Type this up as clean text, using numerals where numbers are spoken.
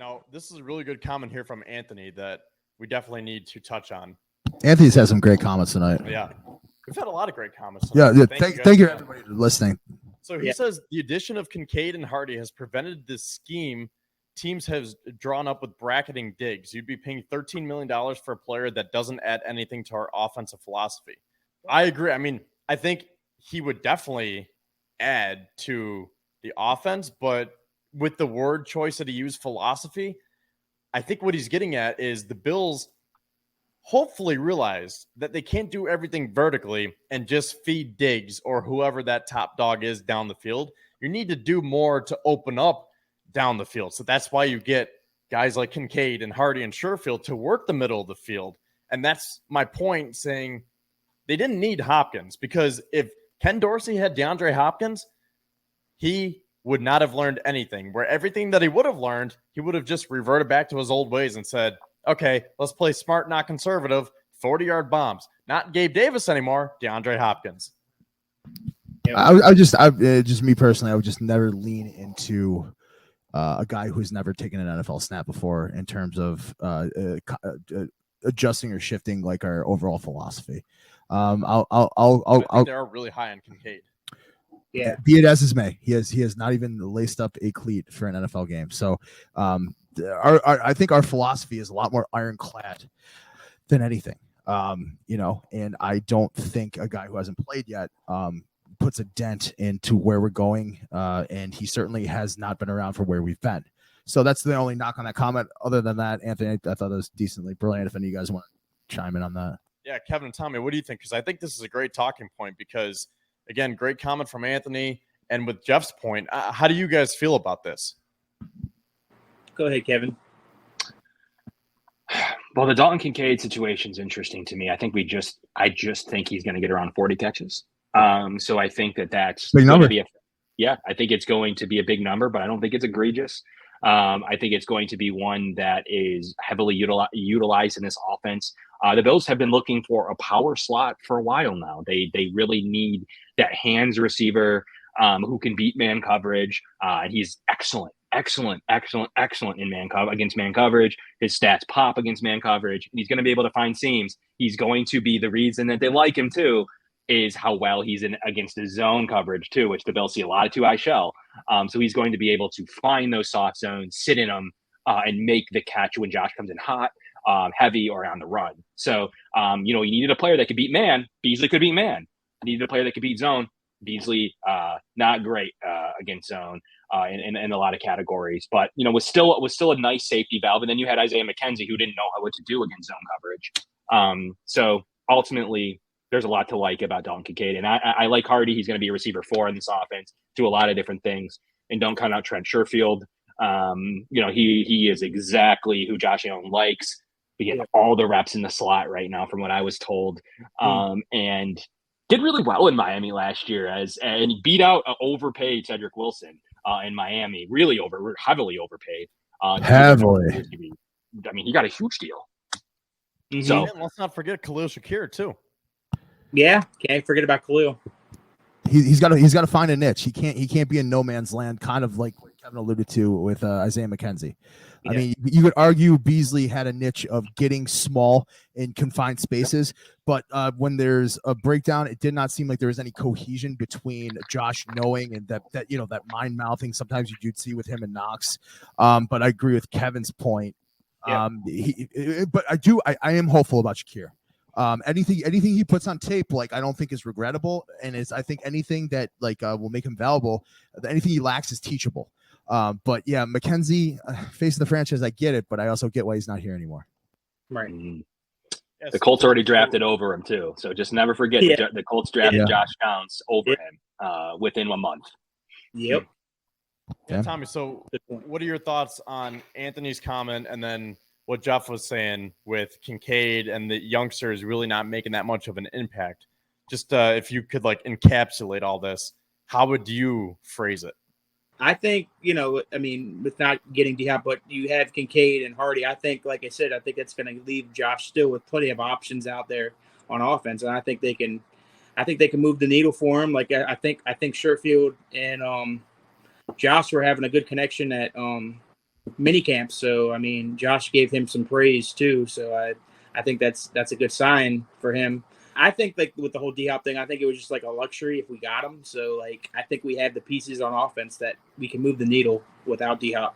Now, this is a really good comment here from Anthony that we definitely need to touch on. Anthony's had some great comments tonight. Yeah. We've had a lot of great comments tonight. Yeah. Thank you everybody for listening. So he says the addition of Kincaid and Harty has prevented this scheme teams have drawn up with bracketing Diggs. You'd be paying $13 million for a player that doesn't add anything to our offensive philosophy. I agree. I mean, I think he would definitely add to the offense, but with the word choice that he used, philosophy, I think what he's getting at is the Bills hopefully realize that they can't do everything vertically and just feed Diggs or whoever that top dog is down the field. You need to do more to open up down the field. So that's why you get guys like Kincaid and Harty and Sherfield to work the middle of the field. And that's my point, saying they didn't need Hopkins, because if Ken Dorsey had DeAndre Hopkins, he would not have learned anything. Where everything that he would have learned, he would have just reverted back to his old ways and said, okay, let's play smart, not conservative, 40-yard bombs. Not Gabe Davis anymore, DeAndre Hopkins. Just me personally, I would just never lean into a guy who's never taken an NFL snap before in terms of adjusting or shifting like our overall philosophy. They are really high on Kincaid. Yeah, be it as his may, he has not even laced up a cleat for an NFL game. So, I think our philosophy is a lot more ironclad than anything. And I don't think a guy who hasn't played yet puts a dent into where we're going. And he certainly has not been around for where we've been. So that's the only knock on that comment. Other than that, Anthony, I thought that was decently brilliant. If any of you guys want to chime in on that. Yeah, Kevin and Tommy, what do you think? Because I think this is a great talking point because, again, great comment from Anthony. And with Jeff's point, how do you guys feel about this? Go ahead, Kevin. Well, the Dalton Kincaid situation is interesting to me. I just think he's going to get around 40 catches. So I think that's big number. I think it's going to be a big number, but I don't think it's egregious. I think it's going to be one that is heavily utilized in this offense. The Bills have been looking for a power slot for a while now. They really need that hands receiver who can beat man coverage. And he's excellent in against man coverage. His stats pop against man coverage. He's going to be able to find seams. He's going to be the reason that they like him too, is how well he's in against the zone coverage too, which the Bills see a lot of two-eye shell. So he's going to be able to find those soft zones, sit in them, and make the catch when Josh comes in hot, heavy, or on the run. So, you needed a player that could beat man. Beasley could beat man. You needed a player that could beat zone. Beasley, not great against zone in a lot of categories, but was still a nice safety valve. And then you had Isaiah McKenzie, who didn't know what to do against zone coverage. So ultimately, there's a lot to like about Dalton Kincaid, and I like Harty. He's going to be a receiver 4 in this offense, do a lot of different things, and don't count out Trent Sherfield. He is exactly who Josh Allen likes. We get all the reps in the slot right now, from what I was told, and did really well in Miami last year and he beat out overpaid Cedric Wilson in Miami. Really heavily overpaid. Heavily. I mean, he got a huge deal. Mm-hmm. So let's not forget Khalil Shakir too. Yeah, can't forget about Khalil. He's got to find a niche. He can't be in no man's land, kind of like what Kevin alluded to with Isaiah McKenzie. Yeah. I mean, you could argue Beasley had a niche of getting small in confined spaces, but when there's a breakdown, it did not seem like there was any cohesion between Josh knowing and that mind mouthing sometimes you'd see with him and Knox. But I agree with Kevin's point. Yeah. But I am hopeful about Shakir. Anything he puts on tape, I don't think is regrettable, and I think anything that will make him valuable. Anything he lacks is teachable. But yeah, McKenzie, face of the franchise, I get it, but I also get why he's not here anymore. Right. Mm-hmm. The Colts already drafted over him too, so just never forget the Colts drafted Josh Downs over him within 1 month. Yep. Yeah, Tommy. So, what are your thoughts on Anthony's comment, and then what Jeff was saying with Kincaid and the youngsters really not making that much of an impact? Just if you could encapsulate all this, how would you phrase it? I think, with not getting D-Hop, but you have Kincaid and Harty. I think, like I said, I think that's going to leave Josh still with plenty of options out there on offense. And I think they can move the needle for him. I think Sherfield and Josh were having a good connection at mini camps. So I mean, Josh gave him some praise too. So I think that's a good sign for him. I think like with the whole D-Hop thing, I think it was just like a luxury if we got him. So like I think we have the pieces on offense that we can move the needle without D-Hop.